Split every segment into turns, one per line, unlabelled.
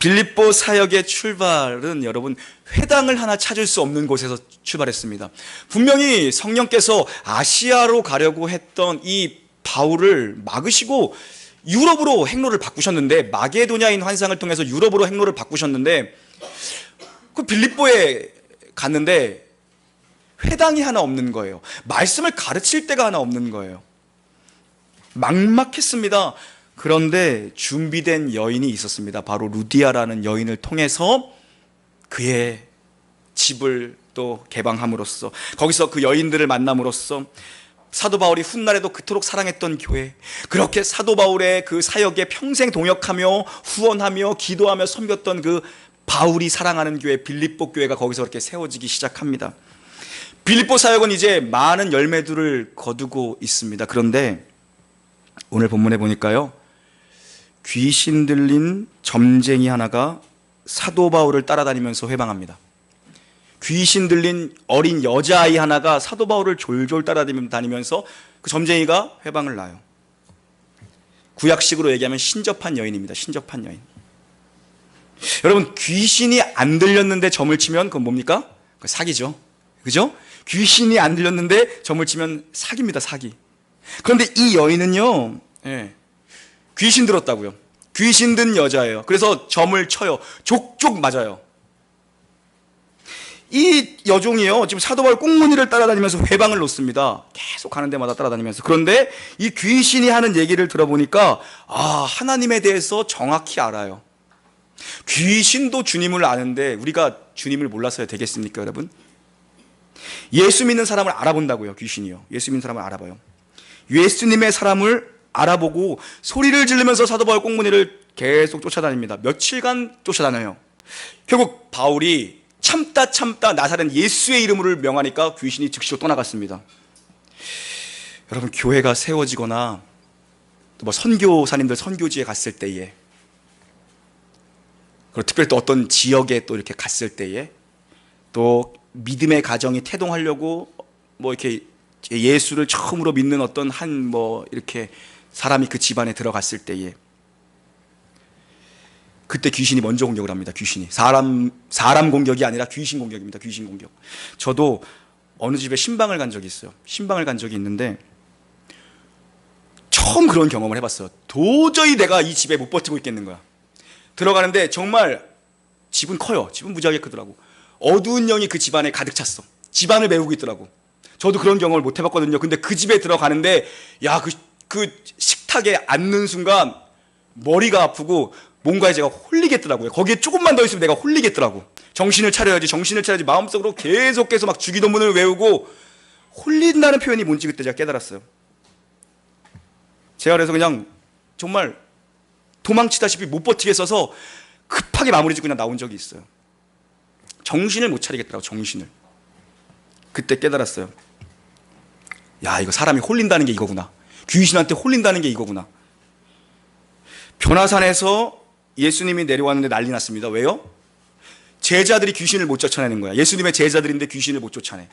빌립보 사역의 출발은 여러분 회당을 하나 찾을 수 없는 곳에서 출발했습니다. 분명히 성령께서 아시아로 가려고 했던 이 바울을 막으시고 유럽으로 행로를 바꾸셨는데, 마게도냐인 환상을 통해서 유럽으로 행로를 바꾸셨는데, 그 빌립보에 갔는데 회당이 하나 없는 거예요. 말씀을 가르칠 데가 하나 없는 거예요. 막막했습니다. 그런데 준비된 여인이 있었습니다. 바로 루디아라는 여인을 통해서 그의 집을 또 개방함으로써, 거기서 그 여인들을 만남으로써 사도 바울이 훗날에도 그토록 사랑했던 교회, 그렇게 사도 바울의 그 사역에 평생 동역하며 후원하며 기도하며 섬겼던 그 바울이 사랑하는 교회, 빌립보 교회가 거기서 그렇게 세워지기 시작합니다. 빌립보 사역은 이제 많은 열매들을 거두고 있습니다. 그런데 오늘 본문에 보니까요, 귀신 들린 점쟁이 하나가 사도 바울을 따라다니면서 회방합니다. 귀신 들린 어린 여자아이 하나가 사도 바울을 졸졸 따라다니면서 그 점쟁이가 회방을 놔요. 구약식으로 얘기하면 신접한 여인입니다. 신접한 여인. 여러분, 귀신이 안 들렸는데 점을 치면 그건 뭡니까? 그건 사기죠. 그죠? 귀신이 안 들렸는데 점을 치면 사기입니다. 사기. 그런데 이 여인은요, 귀신 들었다고요. 귀신 든 여자예요. 그래서 점을 쳐요. 족족 맞아요. 이 여종이요, 지금 사도 바울 꽁무니를 따라다니면서 회방을 놓습니다. 계속 가는 데마다 따라다니면서. 그런데 이 귀신이 하는 얘기를 들어보니까 하나님에 대해서 정확히 알아요. 귀신도 주님을 아는데 우리가 주님을 몰라서야 되겠습니까, 여러분? 예수 믿는 사람을 알아본다고요. 귀신이요, 예수 믿는 사람을 알아봐요. 예수님의 사람을 알아보고 소리를 지르면서 사도 바울 꽁무니를 계속 쫓아다닙니다. 며칠간 쫓아다녀요. 결국 바울이 참다 나사렛 예수의 이름을 명하니까 귀신이 즉시로 떠나갔습니다. 여러분, 교회가 세워지거나 또 선교사님들 선교지에 갔을 때에, 그리고 특별히 또 어떤 지역에 또 이렇게 갔을 때에, 또 믿음의 가정이 태동하려고 이렇게 예수를 처음으로 믿는 어떤 이렇게 사람이 그 집안에 들어갔을 때에, 그때 귀신이 먼저 공격을 합니다. 귀신이 사람 공격이 아니라 귀신 공격입니다. 귀신 공격. 저도 어느 집에 신방을 간 적이 있어요. 신방을 간 적이 있는데 처음 그런 경험을 해봤어요. 도저히 내가 이 집에 못 버티고 있겠는 거야. 들어가는데 정말 집은 커요. 집은 무지하게 크더라고. 어두운 영이 그 집안에 가득 찼어. 집안을 메우고 있더라고. 저도 그런 경험을 못 해봤거든요. 근데 그 집에 들어가는데 그 식탁에 앉는 순간 머리가 아프고 뭔가에 제가 홀리겠더라고요. 거기에 조금만 더 있으면 내가 홀리겠더라고. 정신을 차려야지 마음속으로 계속해서 막 주기도문을 외우고, 홀린다는 표현이 뭔지 그때 제가 깨달았어요. 제가 그래서 그냥 정말 도망치다시피 못 버티겠어서 급하게 마무리 짓고 그냥 나온 적이 있어요. 정신을 못 차리겠더라고, 정신을. 그때 깨달았어요. 이거 사람이 홀린다는 게 이거구나. 귀신한테 홀린다는 게 이거구나. 변화산에서 예수님이 내려왔는데 난리 났습니다. 왜요? 제자들이 귀신을 못 쫓아내는 거야. 예수님의 제자들인데 귀신을 못 쫓아내.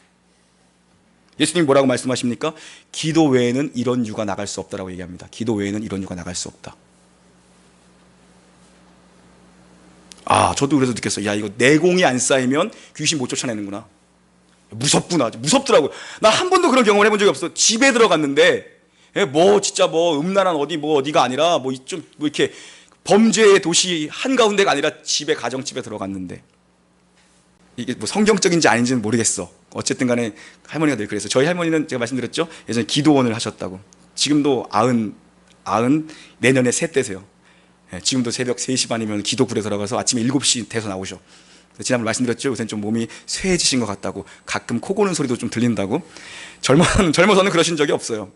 예수님이 뭐라고 말씀하십니까? 기도 외에는 이런 유가 나갈 수 없다라고 얘기합니다. 기도 외에는 이런 유가 나갈 수 없다. 저도 그래서 느꼈어요. 이거 내공이 안 쌓이면 귀신 못 쫓아내는구나. 무섭구나. 무섭더라고요. 나 한 번도 그런 경험을 해본 적이 없어. 집에 들어갔는데 진짜 음란한 어디가 아니라 이렇게 범죄의 도시 한가운데가 아니라 집에, 가정집에 들어갔는데, 이게 성경적인지 아닌지는 모르겠어. 어쨌든 간에 할머니가 늘 그랬어요. 저희 할머니는 제가 말씀드렸죠, 예전에 기도원을 하셨다고. 지금도 내년에 셋째세요. 지금도 새벽 3시 반이면 기도굴에 들어가서 아침에 7시 돼서 나오셔. 지난번 말씀드렸죠, 요새 좀 몸이 쇠해지신 것 같다고. 가끔 코 고는 소리도 좀 들린다고. 젊어서는 그러신 적이 없어요.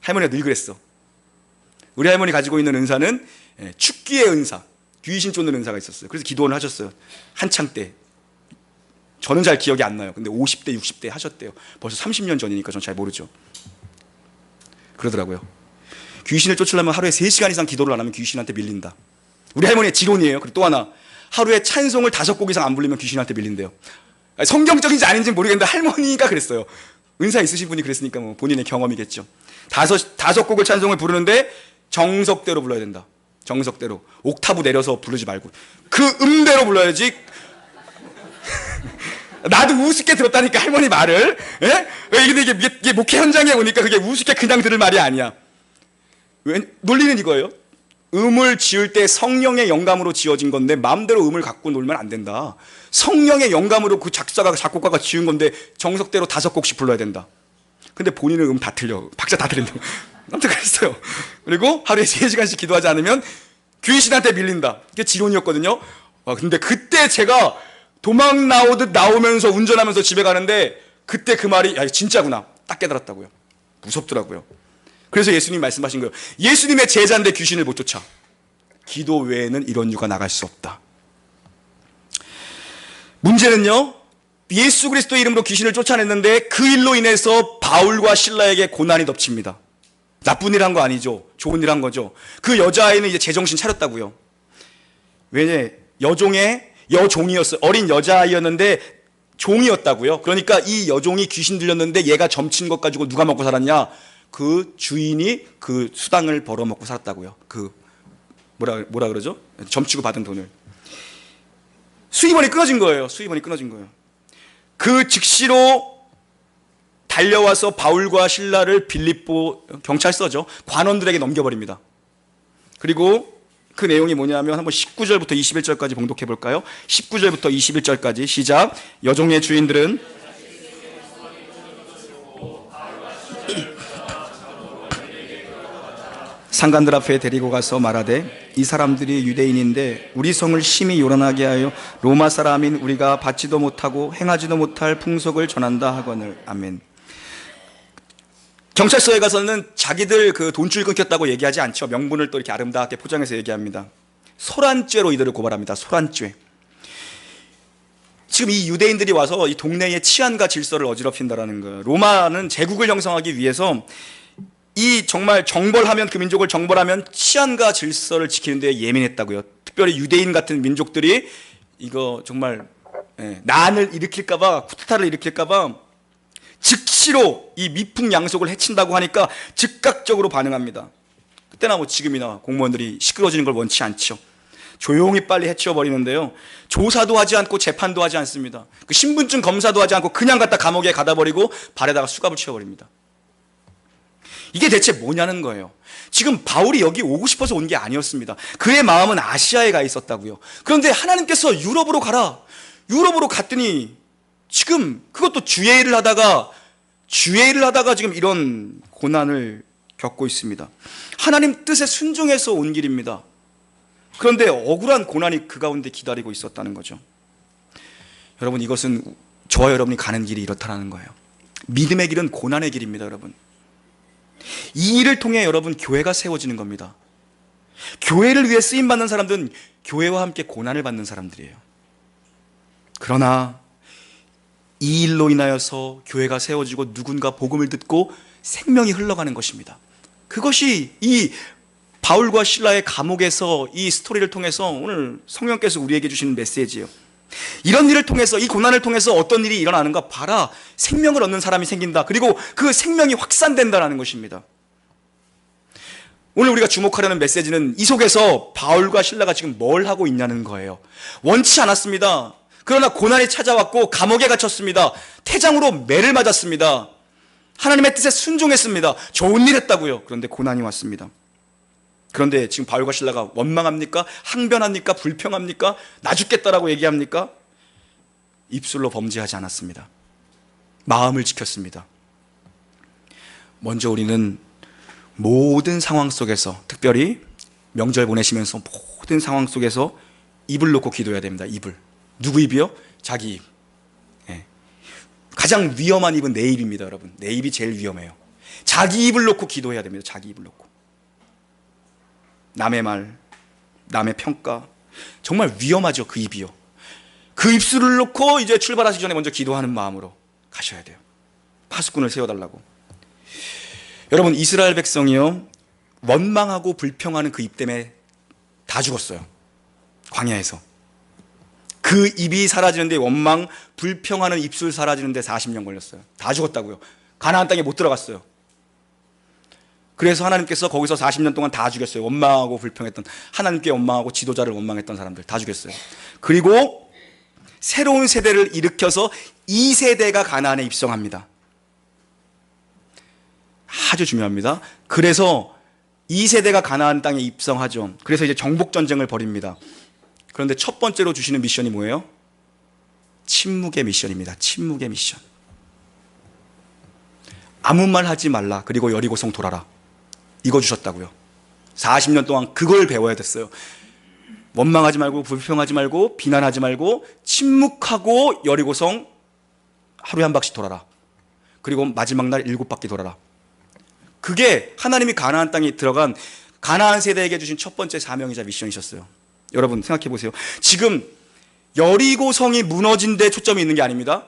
할머니가 늘 그랬어. 우리 할머니 가지고 있는 은사는 축기의 은사, 귀신 쫓는 은사가 있었어요. 그래서 기도원을 하셨어요. 한창 때. 저는 잘 기억이 안 나요. 근데 50대, 60대 하셨대요. 벌써 30년 전이니까 전 잘 모르죠. 그러더라고요. 귀신을 쫓으려면 하루에 3시간 이상 기도를 안 하면 귀신한테 밀린다. 우리 할머니의 지론이에요. 그리고 또 하나, 하루에 찬송을 5곡 이상 안 부르면 귀신한테 밀린대요. 성경적인지 아닌지는 모르겠는데 할머니가 그랬어요. 은사 있으신 분이 그랬으니까 본인의 경험이겠죠. 5곡을 찬송을 부르는데 정석대로 불러야 된다. 정석대로 옥타브 내려서 부르지 말고 그 음대로 불러야지. 나도 우습게 들었다니까 할머니 말을. 예? 근데 이게 목회 현장에 오니까 그게 우습게 그냥 들을 말이 아니야. 논리는 이거예요. 음을 지을 때 성령의 영감으로 지어진 건데 마음대로 음을 갖고 놀면 안 된다. 성령의 영감으로 그 작곡가가 지은 건데 정석대로 5곡씩 불러야 된다. 근데 본인은 음 다 틀려. 박자 다 틀린다고. 아무튼 그랬어요. 그리고 하루에 3시간씩 기도하지 않으면 귀신한테 밀린다. 이게 지론이었거든요. 근데 그때 제가 도망 나오듯 나오면서 운전하면서 집에 가는데 그때 그 말이 야 진짜구나 딱 깨달았다고요. 무섭더라고요. 그래서 예수님이 말씀하신 거예요. 예수님의 제자인데 귀신을 못 쫓아. 기도 외에는 이런 유가 나갈 수 없다. 문제는요, 예수 그리스도의 이름으로 귀신을 쫓아냈는데 그 일로 인해서 바울과 실라에게 고난이 덮칩니다. 나쁜 일 한 거 아니죠. 좋은 일 한 거죠. 그 여자아이는 이제 제정신 차렸다고요. 왜냐, 여종이었어요. 어린 여자아이였는데 종이었다고요. 그러니까 이 여종이 귀신 들렸는데 얘가 점친 것 가지고 누가 먹고 살았냐? 그 주인이 그 수당을 벌어먹고 살았다고요. 그 뭐라 그러죠? 점치고 받은 돈을. 수입원이 끊어진 거예요. 그 즉시로 달려와서 바울과 실라를 빌립보 경찰서죠. 관원들에게 넘겨버립니다. 그리고 그 내용이 뭐냐면 한번 19절부터 21절까지 봉독해 볼까요? 19절부터 21절까지 시작. 여종의 주인들은 상관들 앞에 데리고 가서 말하되 이 사람들이 유대인인데 우리 성을 심히 요란하게 하여 로마 사람인 우리가 받지도 못하고 행하지도 못할 풍속을 전한다 하거늘. 아멘. 경찰서에 가서는 자기들 그 돈줄 끊겼다고 얘기하지 않죠. 명분을 또 이렇게 아름답게 포장해서 얘기합니다. 소란죄로 이들을 고발합니다. 소란죄. 지금 이 유대인들이 와서 이 동네의 치안과 질서를 어지럽힌다라는 거예요. 로마는 제국을 형성하기 위해서 이 정말 정벌하면 그 민족을 정벌하면 치안과 질서를 지키는 데 예민했다고요. 특별히 유대인 같은 민족들이 이거 정말 난을 일으킬까봐, 쿠데타를 일으킬까봐 즉시로 이 미풍양속을 해친다고 하니까 즉각적으로 반응합니다. 그때나 뭐 지금이나 공무원들이 시끄러워지는 걸 원치 않죠. 조용히 빨리 해치워버리는데요. 조사도 하지 않고 재판도 하지 않습니다. 그 신분증 검사도 하지 않고 그냥 갖다 감옥에 가다 버리고 발에다가 수갑을 채워버립니다. 이게 대체 뭐냐는 거예요. 지금 바울이 여기 오고 싶어서 온 게 아니었습니다. 그의 마음은 아시아에 가 있었다고요. 그런데 하나님께서 유럽으로 가라. 유럽으로 갔더니 지금 그것도 주의 일을 하다가 지금 이런 고난을 겪고 있습니다. 하나님 뜻에 순종해서 온 길입니다. 그런데 억울한 고난이 그 가운데 기다리고 있었다는 거죠. 여러분, 이것은 저와 여러분이 가는 길이 이렇다는 거예요. 믿음의 길은 고난의 길입니다, 여러분. 이 일을 통해 여러분 교회가 세워지는 겁니다. 교회를 위해 쓰임받는 사람들은 교회와 함께 고난을 받는 사람들이에요. 그러나 이 일로 인하여서 교회가 세워지고 누군가 복음을 듣고 생명이 흘러가는 것입니다. 그것이 이 바울과 실라의 감옥에서 이 스토리를 통해서 오늘 성령께서 우리에게 주시는 메시지예요. 이런 일을 통해서, 이 고난을 통해서 어떤 일이 일어나는가 봐라. 생명을 얻는 사람이 생긴다. 그리고 그 생명이 확산된다는 것입니다. 오늘 우리가 주목하려는 메시지는 이 속에서 바울과 실라가 지금 뭘 하고 있냐는 거예요. 원치 않았습니다. 그러나 고난이 찾아왔고 감옥에 갇혔습니다. 태장으로 매를 맞았습니다. 하나님의 뜻에 순종했습니다. 좋은 일 했다고요. 그런데 고난이 왔습니다. 그런데 지금 바울과 실라가 원망합니까? 항변합니까? 불평합니까? 나 죽겠다라고 얘기합니까? 입술로 범죄하지 않았습니다. 마음을 지켰습니다. 먼저 우리는 모든 상황 속에서, 특별히 명절 보내시면서 모든 상황 속에서 입을 놓고 기도해야 됩니다. 입을. 누구 입이요? 자기 입. 가장 위험한 입은 내 입입니다, 여러분. 내 입이 제일 위험해요. 자기 입을 놓고 기도해야 됩니다. 자기 입을 놓고. 남의 말, 남의 평가, 정말 위험하죠. 그 입이요. 그 입술을 놓고 이제 출발하시기 전에 먼저 기도하는 마음으로 가셔야 돼요. 파수꾼을 세워달라고. 여러분, 이스라엘 백성이요, 원망하고 불평하는 그 입 때문에 다 죽었어요. 광야에서. 그 입이 사라지는데, 원망, 불평하는 입술 사라지는데 40년 걸렸어요. 다 죽었다고요. 가나안 땅에 못 들어갔어요. 그래서 하나님께서 거기서 40년 동안 다 죽였어요. 원망하고 불평했던, 하나님께 원망하고 지도자를 원망했던 사람들 다 죽였어요. 그리고 새로운 세대를 일으켜서 2세대가 가나안에 입성합니다. 아주 중요합니다. 그래서 2세대가 가나안 땅에 입성하죠. 그래서 이제 정복전쟁을 벌입니다. 그런데 첫 번째로 주시는 미션이 뭐예요? 침묵의 미션입니다. 침묵의 미션. 아무 말 하지 말라. 그리고 여리고성 돌아라. 이거 주셨다고요. 40년 동안 그걸 배워야 됐어요. 원망하지 말고, 불평하지 말고, 비난하지 말고, 침묵하고 여리고성 하루에 한 바퀴 돌아라. 그리고 마지막 날 7바퀴 돌아라. 그게 하나님이 가나안 땅에 들어간 가나안 세대에게 주신 첫 번째 사명이자 미션이셨어요. 여러분 생각해 보세요. 지금 여리고성이 무너진 데 초점이 있는 게 아닙니다.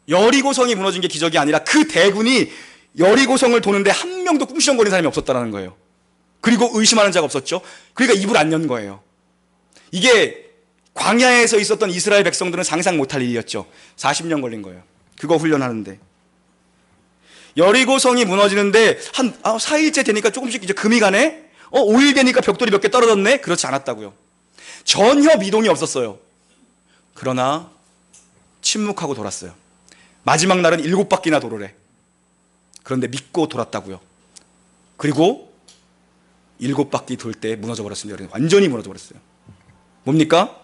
여리고성이 무너진 게 기적이 아니라 그 대군이 여리고성을 도는데 한 명도 꿈시렁거리는 사람이 없었다는 거예요. 그리고 의심하는 자가 없었죠. 그러니까 입을 안 연 거예요. 이게 광야에서 있었던 이스라엘 백성들은 상상 못할 일이었죠. 40년 걸린 거예요. 그거 훈련하는데. 여리고성이 무너지는데 한 4일째 되니까 조금씩 이제 금이 가네? 5일 되니까 벽돌이 몇 개 떨어졌네? 그렇지 않았다고요. 전혀 미동이 없었어요. 그러나 침묵하고 돌았어요. 마지막 날은 7바퀴나 도르래. 그런데 믿고 돌았다고요. 그리고 7바퀴 돌 때 무너져 버렸습니다. 완전히 무너져 버렸어요. 뭡니까?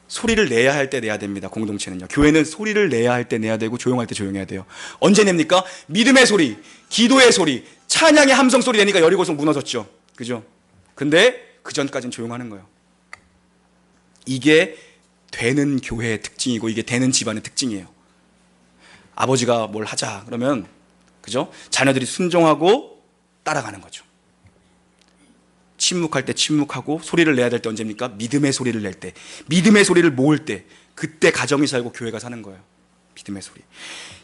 소리를 내야 할 때 내야 됩니다. 공동체는요. 교회는 소리를 내야 할 때 내야 되고 조용할 때 조용해야 돼요. 언제 냅니까? 믿음의 소리, 기도의 소리, 찬양의 함성 소리 내니까 여리고성 무너졌죠. 그죠? 근데 그 전까지는 조용하는 거예요. 이게 되는 교회의 특징이고 이게 되는 집안의 특징이에요. 아버지가 뭘 하자 그러면 그죠? 자녀들이 순종하고 따라가는 거죠. 침묵할 때 침묵하고 소리를 내야 될 때 언제입니까? 믿음의 소리를 낼 때, 믿음의 소리를 모을 때, 그때 가정이 살고 교회가 사는 거예요. 믿음의 소리.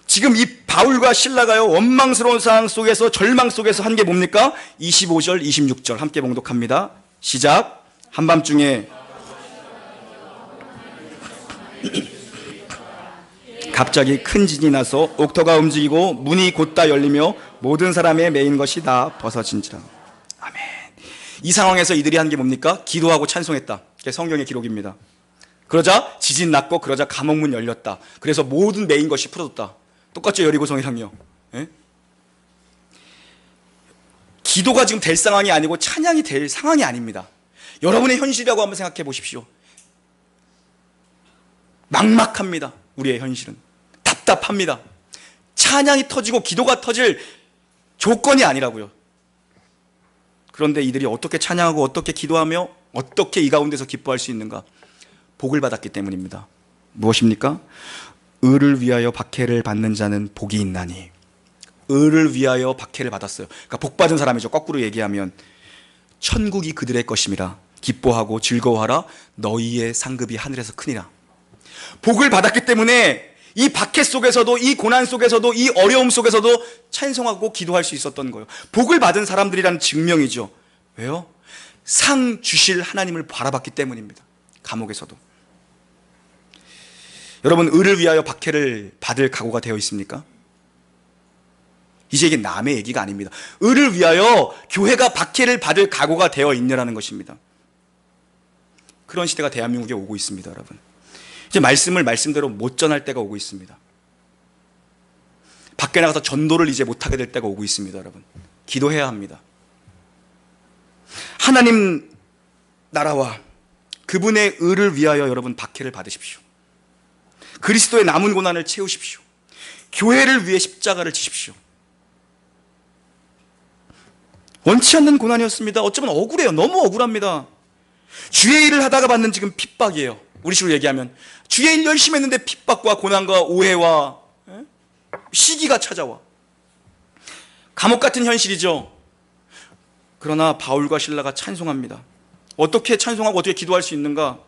지금 이 바울과 실라가요, 원망스러운 상황 속에서 절망 속에서 한 게 뭡니까? 25절 26절 함께 봉독합니다. 시작. 한밤중에 갑자기 큰 진이 나서 옥토가 움직이고 문이 곧다 열리며 모든 사람의 메인 것이 다 벗어진지라. 아멘. 이 상황에서 이들이 한 게 뭡니까? 기도하고 찬송했다. 그게 성경의 기록입니다. 그러자 지진 났고 그러자 감옥문 열렸다. 그래서 모든 메인 것이 풀어졌다. 똑같죠, 여리고성이랑요. 예? 기도가 지금 될 상황이 아니고 찬양이 될 상황이 아닙니다. 여러분의 현실이라고 한번 생각해 보십시오. 막막합니다. 우리의 현실은 답답합니다. 찬양이 터지고 기도가 터질 조건이 아니라고요. 그런데 이들이 어떻게 찬양하고 어떻게 기도하며 어떻게 이 가운데서 기뻐할 수 있는가? 복을 받았기 때문입니다. 무엇입니까? 의를 위하여 박해를 받는 자는 복이 있나니. 의를 위하여 박해를 받았어요. 그러니까 복 받은 사람이죠. 거꾸로 얘기하면 천국이 그들의 것임이라. 기뻐하고 즐거워하라. 너희의 상급이 하늘에서 크니라. 복을 받았기 때문에 이 박해 속에서도, 이 고난 속에서도, 이 어려움 속에서도 찬송하고 기도할 수 있었던 거예요. 복을 받은 사람들이라는 증명이죠. 왜요? 상 주실 하나님을 바라봤기 때문입니다. 감옥에서도. 여러분, 의를 위하여 박해를 받을 각오가 되어 있습니까? 이제 이게 남의 얘기가 아닙니다. 의를 위하여 교회가 박해를 받을 각오가 되어 있느라는 것입니다. 그런 시대가 대한민국에 오고 있습니다, 여러분. 이제 말씀을 말씀대로 못 전할 때가 오고 있습니다. 밖에 나가서 전도를 이제 못하게 될 때가 오고 있습니다, 여러분. 기도해야 합니다. 하나님 나라와 그분의 의를 위하여 여러분 박해를 받으십시오. 그리스도의 남은 고난을 채우십시오. 교회를 위해 십자가를 지십시오. 원치 않는 고난이었습니다. 어쩌면 억울해요. 너무 억울합니다. 주의 일을 하다가 받는 지금 핍박이에요. 우리 식으로 얘기하면 주의 일 열심히 했는데 핍박과 고난과 오해와 시기가 찾아와. 감옥 같은 현실이죠. 그러나 바울과 실라가 찬송합니다. 어떻게 찬송하고 어떻게 기도할 수 있는가?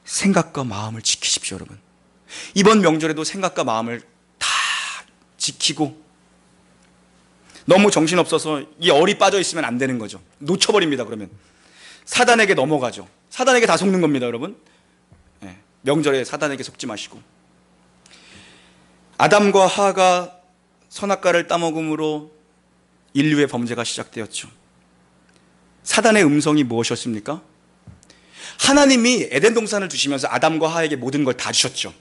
생각과 마음을 지키십시오, 여러분. 이번 명절에도 생각과 마음을 다 지키고, 너무 정신없어서 이 얼이 빠져 있으면 안 되는 거죠. 놓쳐버립니다. 그러면 사단에게 넘어가죠. 사단에게 다 속는 겁니다, 여러분. 네, 명절에 사단에게 속지 마시고. 아담과 하가 선악과를 따먹음으로 인류의 범죄가 시작되었죠. 사단의 음성이 무엇이었습니까? 하나님이 에덴 동산을 주시면서 아담과 하에게 모든 걸 다 주셨죠.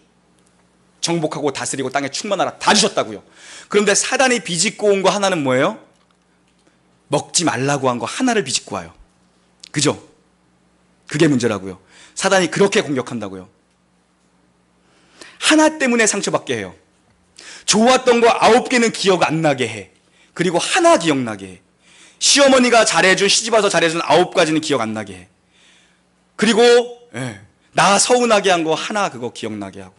정복하고 다스리고 땅에 충만하라 다 주셨다고요. 그런데 사단이 비집고 온 거 하나는 뭐예요? 먹지 말라고 한 거 하나를 비집고 와요. 그죠? 그게 문제라고요. 사단이 그렇게 공격한다고요. 하나 때문에 상처받게 해요. 좋았던 거 9개는 기억 안 나게 해. 그리고 하나 기억나게 해. 시어머니가 잘해준, 시집와서 잘해준 9가지는 기억 안 나게 해. 그리고 나 서운하게 한 거 하나 그거 기억나게 하고,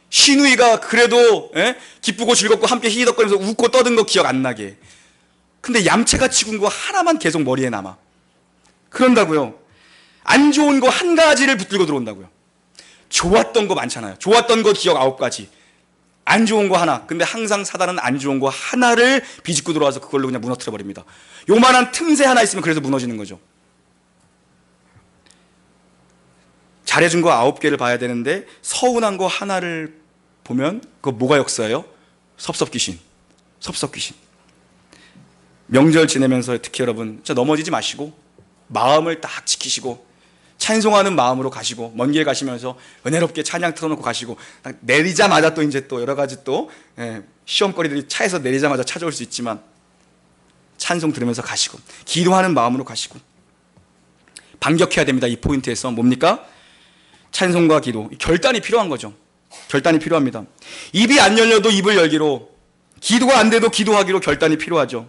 시누이가 그래도 기쁘고 즐겁고 함께 히히덕거리면서 웃고 떠든 거 기억 안 나게 해. 근데 얌체같이 군 거 하나만 계속 머리에 남아. 그런다고요. 안 좋은 거 한 가지를 붙들고 들어온다고요. 좋았던 거 많잖아요. 좋았던 거 기억 9가지, 안 좋은 거 하나. 근데 항상 사단은 안 좋은 거 하나를 비집고 들어와서 그걸로 그냥 무너뜨려 버립니다. 요만한 틈새 하나 있으면 그래서 무너지는 거죠. 잘해준 거 9개를 봐야 되는데 서운한 거 하나를 보면 그거 뭐가 역사예요? 섭섭귀신. 섭섭귀신. 명절 지내면서 특히 여러분 진짜 넘어지지 마시고 마음을 딱 지키시고 찬송하는 마음으로 가시고 먼 길 가시면서 은혜롭게 찬양 틀어놓고 가시고 내리자마자 또 이제 또 여러 가지 또 시험거리들이 차에서 내리자마자 찾아올 수 있지만 찬송 들으면서 가시고 기도하는 마음으로 가시고 반격해야 됩니다. 이 포인트에서 뭡니까? 찬송과 기도, 결단이 필요한 거죠. 결단이 필요합니다. 입이 안 열려도 입을 열기로, 기도가 안 돼도 기도하기로 결단이 필요하죠.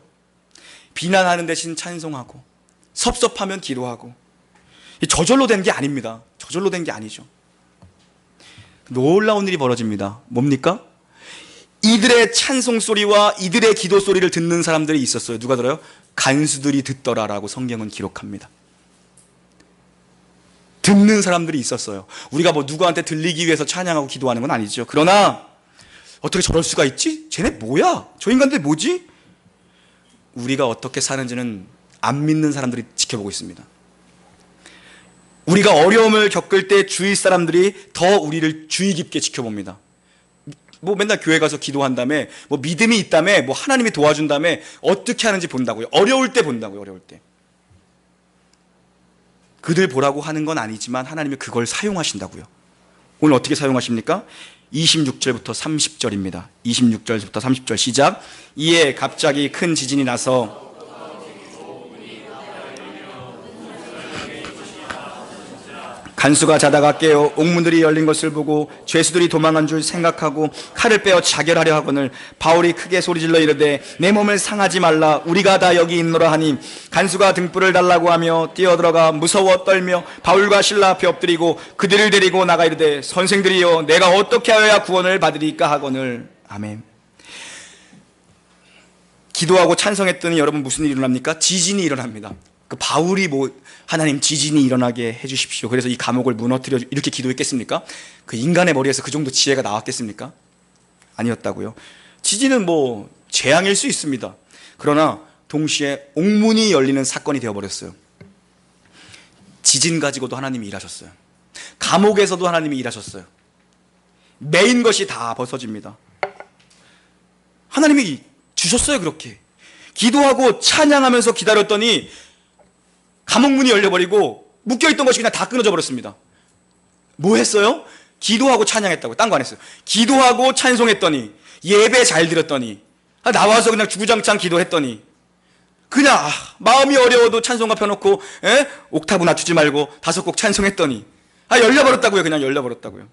비난하는 대신 찬송하고 섭섭하면 기도하고. 저절로 된 게 아닙니다. 저절로 된 게 아니죠. 놀라운 일이 벌어집니다. 뭡니까? 이들의 찬송 소리와 이들의 기도 소리를 듣는 사람들이 있었어요. 누가 들어요? 간수들이 듣더라라고 성경은 기록합니다. 듣는 사람들이 있었어요. 우리가 뭐 누구한테 들리기 위해서 찬양하고 기도하는 건 아니죠. 그러나 어떻게 저럴 수가 있지? 쟤네 뭐야? 저 인간들 뭐지? 우리가 어떻게 사는지는 안 믿는 사람들이 지켜보고 있습니다. 우리가 어려움을 겪을 때 주위 사람들이 더 우리를 주의 깊게 지켜봅니다. 뭐 맨날 교회 가서 기도한 다음에 뭐 믿음이 있다며 뭐 하나님이 도와준 다음에 어떻게 하는지 본다고요. 어려울 때 본다고요. 어려울 때. 그들 보라고 하는 건 아니지만 하나님이 그걸 사용하신다고요. 오늘 어떻게 사용하십니까? 26절부터 30절입니다. 26절부터 30절 시작. 이에 갑자기 큰 지진이 나서 간수가 자다가 깨어 옥문들이 열린 것을 보고 죄수들이 도망한 줄 생각하고 칼을 빼어 자결하려 하거늘 바울이 크게 소리질러 이르되 내 몸을 상하지 말라 우리가 다 여기 있노라 하니 간수가 등불을 달라고 하며 뛰어들어가 무서워 떨며 바울과 실라 앞에 엎드리고 그들을 데리고 나가 이르되 선생들이여 내가 어떻게 하여야 구원을 받으리까 하거늘. 아멘. 기도하고 찬성했더니 여러분 무슨 일이 일어납니까? 지진이 일어납니다. 그 바울이 뭐 하나님 지진이 일어나게 해주십시오. 그래서 이 감옥을 무너뜨려 이렇게 기도했겠습니까? 그 인간의 머리에서 그 정도 지혜가 나왔겠습니까? 아니었다고요. 지진은 뭐 재앙일 수 있습니다. 그러나 동시에 옥문이 열리는 사건이 되어버렸어요. 지진 가지고도 하나님이 일하셨어요. 감옥에서도 하나님이 일하셨어요. 매인 것이 다 벗어집니다. 하나님이 주셨어요. 그렇게 기도하고 찬양하면서 기다렸더니 감옥문이 열려버리고 묶여있던 것이 그냥 다 끊어져 버렸습니다. 뭐 했어요? 기도하고 찬양했다고. 딴 거 안 했어요. 기도하고 찬송했더니 예배 잘 드렸더니 나와서 그냥 주구장창 기도했더니 그냥 마음이 어려워도 찬송가 펴놓고 옥타브 낮추지 말고 5곡 찬송했더니 열려버렸다고요. 그냥 열려버렸다고요.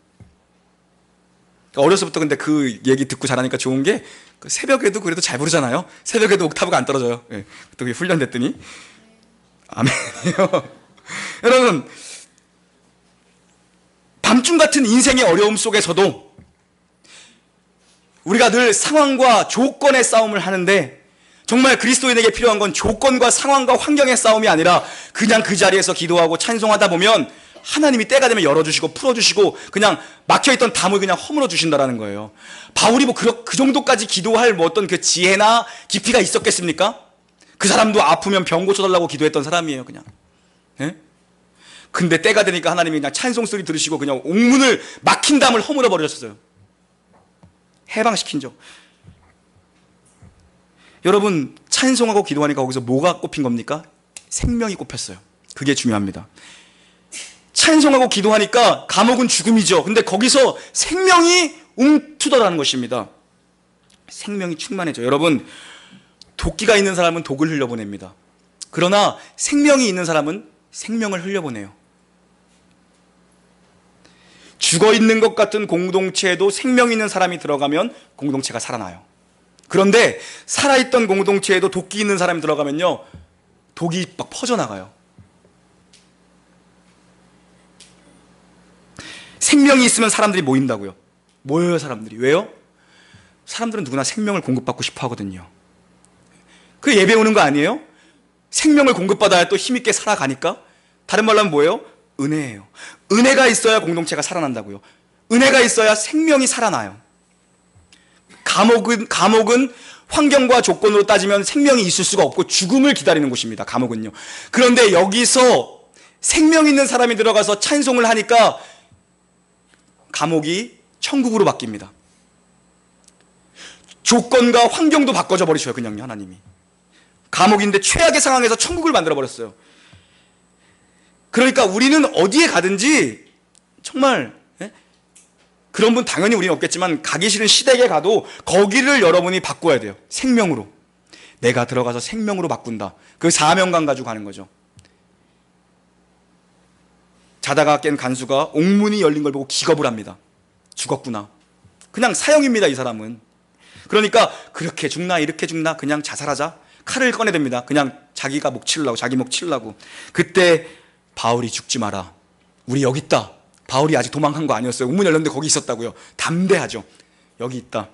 어려서부터 근데 그 얘기 듣고 자라니까 좋은 게 새벽에도 그래도 잘 부르잖아요. 새벽에도 옥타브가 안 떨어져요. 또 훈련됐더니. 아멘이요. 여러분, 밤중 같은 인생의 어려움 속에서도 우리가 늘 상황과 조건의 싸움을 하는데 정말 그리스도인에게 필요한 건 조건과 상황과 환경의 싸움이 아니라 그냥 그 자리에서 기도하고 찬송하다 보면 하나님이 때가 되면 열어주시고 풀어주시고 그냥 막혀있던 담을 그냥 허물어 주신다라는 거예요. 바울이 뭐 그 정도까지 기도할 뭐 어떤 그 지혜나 깊이가 있었겠습니까? 그 사람도 아프면 병 고쳐달라고 기도했던 사람이에요. 그냥. 근데 때가 되니까 하나님이 그냥 찬송 소리 들으시고 그냥 옥문을 막힌 담을 허물어 버리셨어요. 해방시킨 적. 여러분, 찬송하고 기도하니까 거기서 뭐가 꼽힌 겁니까? 생명이 꼽혔어요. 그게 중요합니다. 찬송하고 기도하니까 감옥은 죽음이죠. 근데 거기서 생명이 움트더라는 것입니다. 생명이 충만해져. 여러분, 도끼가 있는 사람은 독을 흘려보냅니다. 그러나 생명이 있는 사람은 생명을 흘려보내요. 죽어있는 것 같은 공동체에도 생명 있는 사람이 들어가면 공동체가 살아나요. 그런데 살아있던 공동체에도 도끼 있는 사람이 들어가면요, 독이 막 퍼져나가요. 생명이 있으면 사람들이 모인다고요. 모여요, 사람들이. 왜요? 사람들은 누구나 생명을 공급받고 싶어 하거든요. 그 예배 오는 거 아니에요? 생명을 공급받아야 또 힘있게 살아가니까. 다른 말로 하면 뭐예요? 은혜예요. 은혜가 있어야 공동체가 살아난다고요. 은혜가 있어야 생명이 살아나요. 감옥은 환경과 조건으로 따지면 생명이 있을 수가 없고 죽음을 기다리는 곳입니다. 감옥은요. 그런데 여기서 생명 있는 사람이 들어가서 찬송을 하니까 감옥이 천국으로 바뀝니다. 조건과 환경도 바꿔줘 버리셔요. 그냥요, 하나님이. 감옥인데 최악의 상황에서 천국을 만들어 버렸어요. 그러니까 우리는 어디에 가든지 정말 그런 분 당연히 우리는 없겠지만 가기 싫은 시댁에 가도 거기를 여러분이 바꿔야 돼요. 생명으로. 내가 들어가서 생명으로 바꾼다. 그 사명감 가지고 가는 거죠. 자다가 깬 간수가 옥문이 열린 걸 보고 기겁을 합니다. 죽었구나. 그냥 사형입니다, 이 사람은. 그러니까 그렇게 죽나 이렇게 죽나 그냥 자살하자. 칼을 꺼내댑니다. 그냥 자기가 목 치려고, 자기 목 치려고. 그때 바울이 죽지 마라. 우리 여기 있다. 바울이 아직 도망간 거 아니었어요. 옥문 열렸는데 거기 있었다고요. 담대하죠. 여기 있다.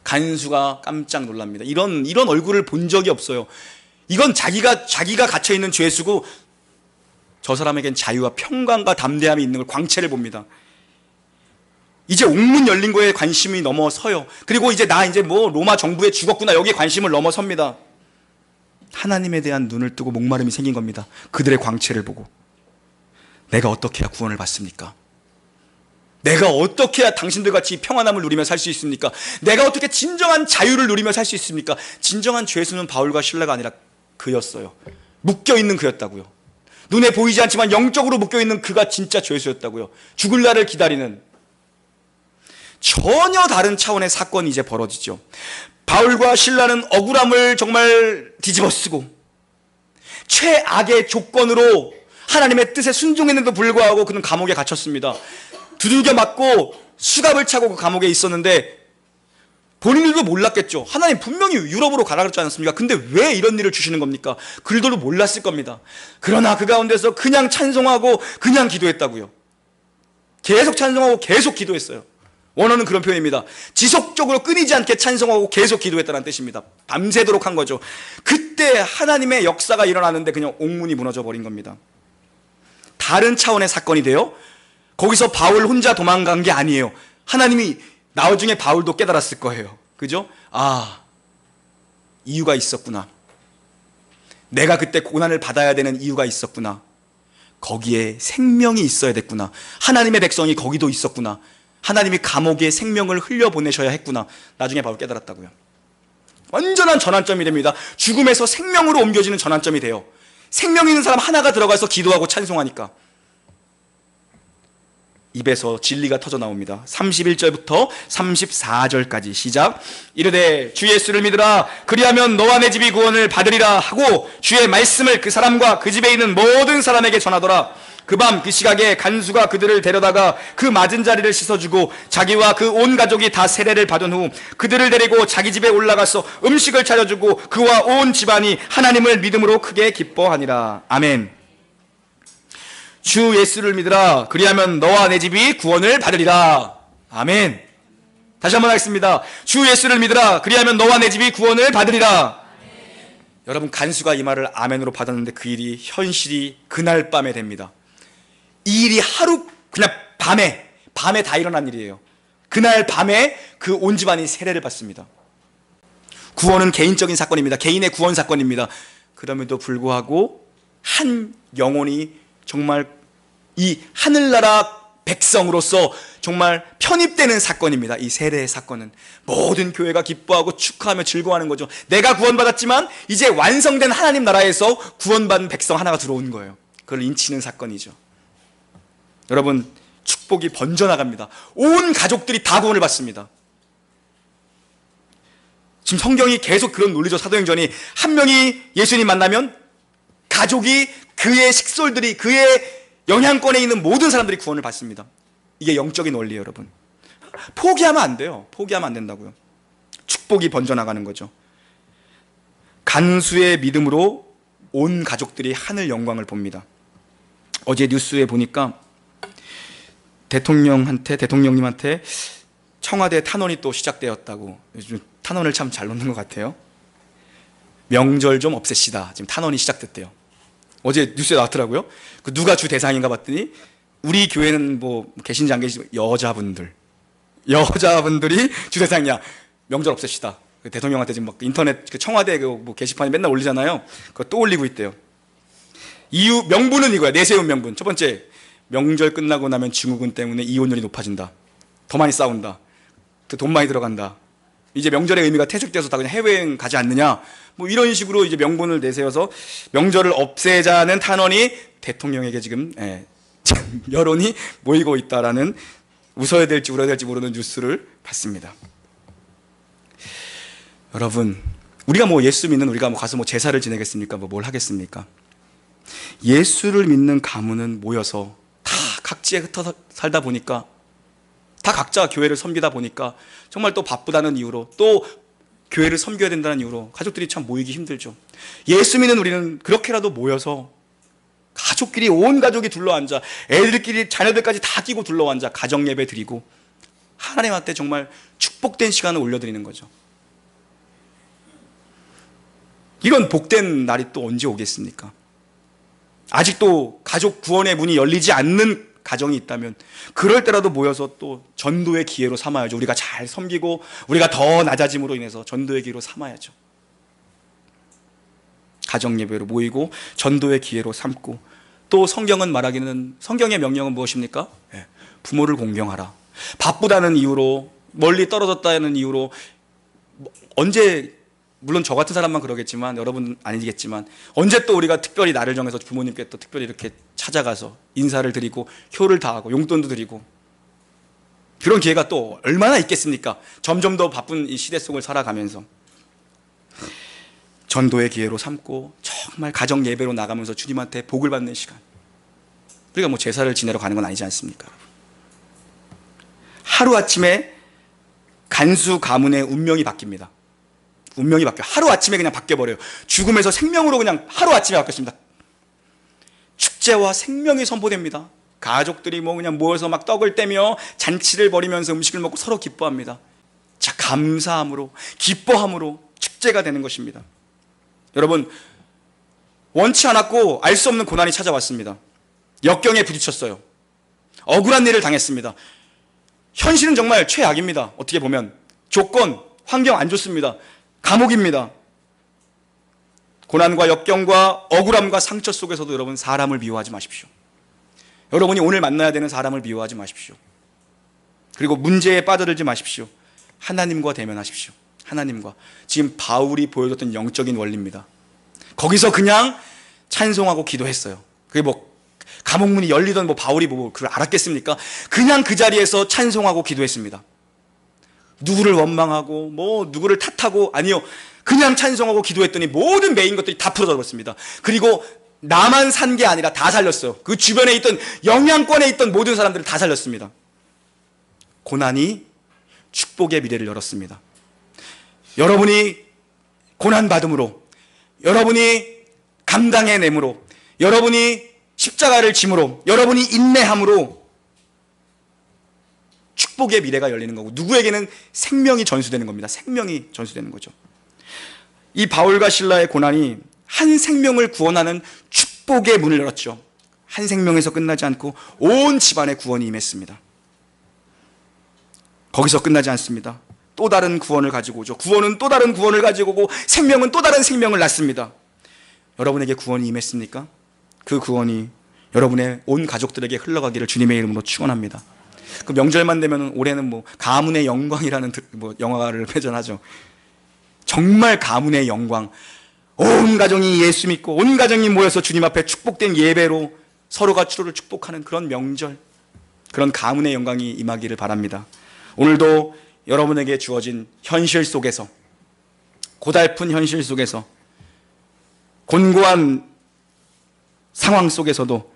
간수가 깜짝 놀랍니다. 이런 얼굴을 본 적이 없어요. 이건 자기가 갇혀있는 죄수고 저 사람에겐 자유와 평강과 담대함이 있는 걸 광채를 봅니다. 이제 옥문 열린 거에 관심이 넘어서요. 그리고 이제 뭐 로마 정부에 죽었구나 여기에 관심을 넘어섭니다. 하나님에 대한 눈을 뜨고 목마름이 생긴 겁니다. 그들의 광채를 보고. 내가 어떻게 해야 구원을 받습니까? 내가 어떻게 해야 당신들같이 평안함을 누리며 살 수 있습니까? 내가 어떻게 진정한 자유를 누리며 살 수 있습니까? 진정한 죄수는 바울과 실라가 아니라 그였어요. 묶여있는 그였다고요. 눈에 보이지 않지만 영적으로 묶여있는 그가 진짜 죄수였다고요. 죽을 날을 기다리는 전혀 다른 차원의 사건이 이제 벌어지죠. 바울과 실라는 억울함을 정말 뒤집어쓰고 최악의 조건으로 하나님의 뜻에 순종했는데도 불구하고 그는 감옥에 갇혔습니다. 두들겨 맞고 수갑을 차고 그 감옥에 있었는데 본인들도 몰랐겠죠. 하나님 분명히 유럽으로 가라 그랬지 않았습니까? 근데 왜 이런 일을 주시는 겁니까? 그들도 몰랐을 겁니다. 그러나 그 가운데서 그냥 찬송하고 그냥 기도했다고요. 계속 찬송하고 계속 기도했어요. 원어는 그런 표현입니다. 지속적으로 끊이지 않게 찬송하고 계속 기도했다는 뜻입니다. 밤새도록 한 거죠. 그때 하나님의 역사가 일어나는데 그냥 옥문이 무너져 버린 겁니다. 다른 차원의 사건이 돼요. 거기서 바울 혼자 도망간 게 아니에요. 하나님이 나중에 바울도 깨달았을 거예요. 그죠? 아, 이유가 있었구나. 내가 그때 고난을 받아야 되는 이유가 있었구나. 거기에 생명이 있어야 됐구나. 하나님의 백성이 거기도 있었구나. 하나님이 감옥에 생명을 흘려보내셔야 했구나. 나중에 바울 깨달았다고요. 완전한 전환점이 됩니다. 죽음에서 생명으로 옮겨지는 전환점이 돼요. 생명 있는 사람 하나가 들어가서 기도하고 찬송하니까 입에서 진리가 터져 나옵니다. 31절부터 34절까지 시작. 이르되 주 예수를 믿으라. 그리하면 너와 내 집이 구원을 받으리라 하고 주의 말씀을 그 사람과 그 집에 있는 모든 사람에게 전하더라. 그 밤 그 시각에 간수가 그들을 데려다가 그 맞은 자리를 씻어주고 자기와 그 온 가족이 다 세례를 받은 후 그들을 데리고 자기 집에 올라가서 음식을 차려주고 그와 온 집안이 하나님을 믿음으로 크게 기뻐하니라. 아멘. 주 예수를 믿으라. 그리하면 너와 내 집이 구원을 받으리라. 아멘. 다시 한번 하겠습니다. 주 예수를 믿으라. 그리하면 너와 내 집이 구원을 받으리라. 아멘. 여러분, 간수가 이 말을 아멘으로 받았는데 그 일이 현실이 그날 밤에 됩니다. 이 일이 하루 그냥 밤에 다 일어난 일이에요. 그날 밤에 그 온 집안이 세례를 받습니다. 구원은 개인적인 사건입니다. 개인의 구원 사건입니다. 그럼에도 불구하고 한 영혼이 정말 이 하늘나라 백성으로서 정말 편입되는 사건입니다. 이 세례의 사건은 모든 교회가 기뻐하고 축하하며 즐거워하는 거죠. 내가 구원받았지만 이제 완성된 하나님 나라에서 구원받은 백성 하나가 들어온 거예요. 그걸 인치는 사건이죠. 여러분, 축복이 번져나갑니다. 온 가족들이 다 구원을 받습니다. 지금 성경이 계속 그런 논리죠. 사도행전이 한 명이 예수님 만나면 가족이, 그의 식솔들이, 그의 영향권에 있는 모든 사람들이 구원을 받습니다. 이게 영적인 원리예요, 여러분. 포기하면 안 돼요. 포기하면 안 된다고요. 축복이 번져나가는 거죠. 간수의 믿음으로 온 가족들이 하늘 영광을 봅니다. 어제 뉴스에 보니까 대통령님한테 청와대 탄원이 또 시작되었다고. 요즘 탄원을 참 잘 놓는 것 같아요. 명절 좀 없애시다. 지금 탄원이 시작됐대요. 어제 뉴스에 나왔더라고요. 그 누가 주 대상인가 봤더니 우리 교회는 뭐 계신지 안 계신지 여자분들이 주 대상이야. 명절 없애시다. 그 대통령한테 지금 막 인터넷 그 청와대 그 게시판에 맨날 올리잖아요. 그거 또 올리고 있대요. 이유 명분은 이거야. 내세운 명분. 첫 번째, 명절 끝나고 나면 증후군 때문에 이혼율이 높아진다. 더 많이 싸운다. 돈 많이 들어간다. 이제 명절의 의미가 퇴색돼서 다 그냥 해외여행 가지 않느냐. 뭐 이런 식으로 이제 명분을 내세워서 명절을 없애자는 탄원이 대통령에게 지금 여론이 모이고 있다라는, 웃어야 될지 울어야 될지 모르는 뉴스를 봤습니다. 여러분, 우리가 뭐 예수 믿는 우리가 뭐 가서 뭐 제사를 지내겠습니까? 뭐 뭘 하겠습니까? 예수를 믿는 가문은 모여서 다 각지에 흩어서 살다 보니까, 다 각자 교회를 섬기다 보니까 정말 또 바쁘다는 이유로, 또 교회를 섬겨야 된다는 이유로 가족들이 참 모이기 힘들죠. 예수 믿는 우리는 그렇게라도 모여서 가족끼리, 온 가족이 둘러앉아, 애들끼리 자녀들까지 다 끼고 둘러앉아 가정 예배 드리고 하나님한테 정말 축복된 시간을 올려드리는 거죠. 이런 복된 날이 또 언제 오겠습니까? 아직도 가족 구원의 문이 열리지 않는 가정이 있다면 그럴 때라도 모여서 또 전도의 기회로 삼아야죠. 우리가 잘 섬기고 우리가 더 낮아짐으로 인해서 전도의 기회로 삼아야죠. 가정 예배로 모이고 전도의 기회로 삼고, 또 성경은 말하기는, 성경의 명령은 무엇입니까? 부모를 공경하라. 바쁘다는 이유로, 멀리 떨어졌다는 이유로 언제, 물론 저 같은 사람만 그러겠지만 여러분 아니겠지만, 언제 또 우리가 특별히 날을 정해서 부모님께 또 특별히 이렇게 찾아가서 인사를 드리고 효를 다하고 용돈도 드리고, 그런 기회가 또 얼마나 있겠습니까? 점점 더 바쁜 이 시대 속을 살아가면서 전도의 기회로 삼고 정말 가정 예배로 나가면서 주님한테 복을 받는 시간. 우리가 뭐 제사를 지내러 가는 건 아니지 않습니까? 하루아침에 간수 가문의 운명이 바뀝니다. 운명이 바뀌어요. 하루아침에 그냥 바뀌어버려요. 죽음에서 생명으로 그냥 하루아침에 바뀌었습니다. 축제와 생명이 선포됩니다. 가족들이 뭐 그냥 모여서 막 떡을 떼며 잔치를 벌이면서 음식을 먹고 서로 기뻐합니다. 자, 감사함으로, 기뻐함으로 축제가 되는 것입니다. 여러분, 원치 않았고 알 수 없는 고난이 찾아왔습니다. 역경에 부딪혔어요. 억울한 일을 당했습니다. 현실은 정말 최악입니다. 어떻게 보면 조건, 환경 안 좋습니다. 감옥입니다. 고난과 역경과 억울함과 상처 속에서도 여러분, 사람을 미워하지 마십시오. 여러분이 오늘 만나야 되는 사람을 미워하지 마십시오. 그리고 문제에 빠져들지 마십시오. 하나님과 대면하십시오. 하나님과. 지금 바울이 보여줬던 영적인 원리입니다. 거기서 그냥 찬송하고 기도했어요. 그게 뭐 감옥문이 열리던 뭐 바울이 뭐 그걸 알았겠습니까? 그냥 그 자리에서 찬송하고 기도했습니다. 누구를 원망하고 뭐 누구를 탓하고, 아니요, 그냥 찬송하고 기도했더니 모든 메인 것들이 다 풀어져 버렸습니다. 그리고 나만 산 게 아니라 다 살렸어요. 그 주변에 있던, 영향권에 있던 모든 사람들을 다 살렸습니다. 고난이 축복의 미래를 열었습니다. 여러분이 고난받음으로, 여러분이 감당해냄으로, 여러분이 십자가를 짐으로, 여러분이 인내함으로 축복의 미래가 열리는 거고, 누구에게는 생명이 전수되는 겁니다. 생명이 전수되는 거죠. 이 바울과 실라의 고난이 한 생명을 구원하는 축복의 문을 열었죠. 한 생명에서 끝나지 않고 온 집안의 구원이 임했습니다. 거기서 끝나지 않습니다. 또 다른 구원을 가지고 오죠. 구원은 또 다른 구원을 가지고 오고, 생명은 또 다른 생명을 낳습니다. 여러분에게 구원이 임했습니까? 그 구원이 여러분의 온 가족들에게 흘러가기를 주님의 이름으로 축원합니다. 그 명절만 되면 올해는 뭐 가문의 영광이라는 뭐 영화를 회전하죠. 정말 가문의 영광. 온 가정이 예수 믿고 온 가정이 모여서 주님 앞에 축복된 예배로 서로가 서로를 축복하는 그런 명절, 그런 가문의 영광이 임하기를 바랍니다. 오늘도 여러분에게 주어진 현실 속에서, 고달픈 현실 속에서, 곤고한 상황 속에서도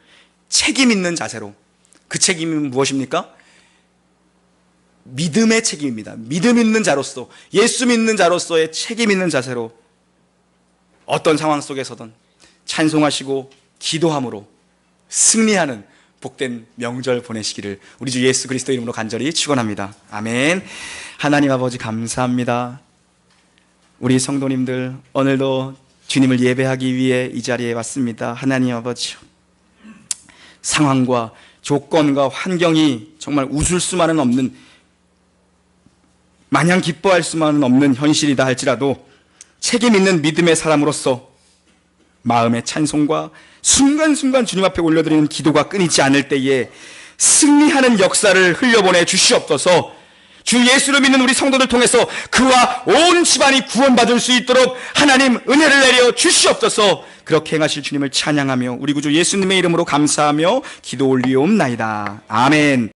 책임 있는 자세로, 그 책임은 무엇입니까? 믿음의 책임입니다. 믿음 있는 자로서, 예수 믿는 자로서의 책임 있는 자세로 어떤 상황 속에서든 찬송하시고 기도함으로 승리하는 복된 명절 보내시기를 우리 주 예수 그리스도 이름으로 간절히 축원합니다. 아멘. 하나님 아버지 감사합니다. 우리 성도님들 오늘도 주님을 예배하기 위해 이 자리에 왔습니다. 하나님 아버지, 상황과 조건과 환경이 정말 웃을 수만은 없는, 마냥 기뻐할 수만은 없는 현실이다 할지라도 책임 있는 믿음의 사람으로서 마음의 찬송과 순간순간 주님 앞에 올려드리는 기도가 끊이지 않을 때에 승리하는 역사를 흘려보내 주시옵소서. 주 예수를 믿는 우리 성도들 통해서 그와 온 집안이 구원받을 수 있도록 하나님 은혜를 내려 주시옵소서. 그렇게 행하실 주님을 찬양하며 우리 구주 예수님의 이름으로 감사하며 기도 올리옵나이다. 아멘.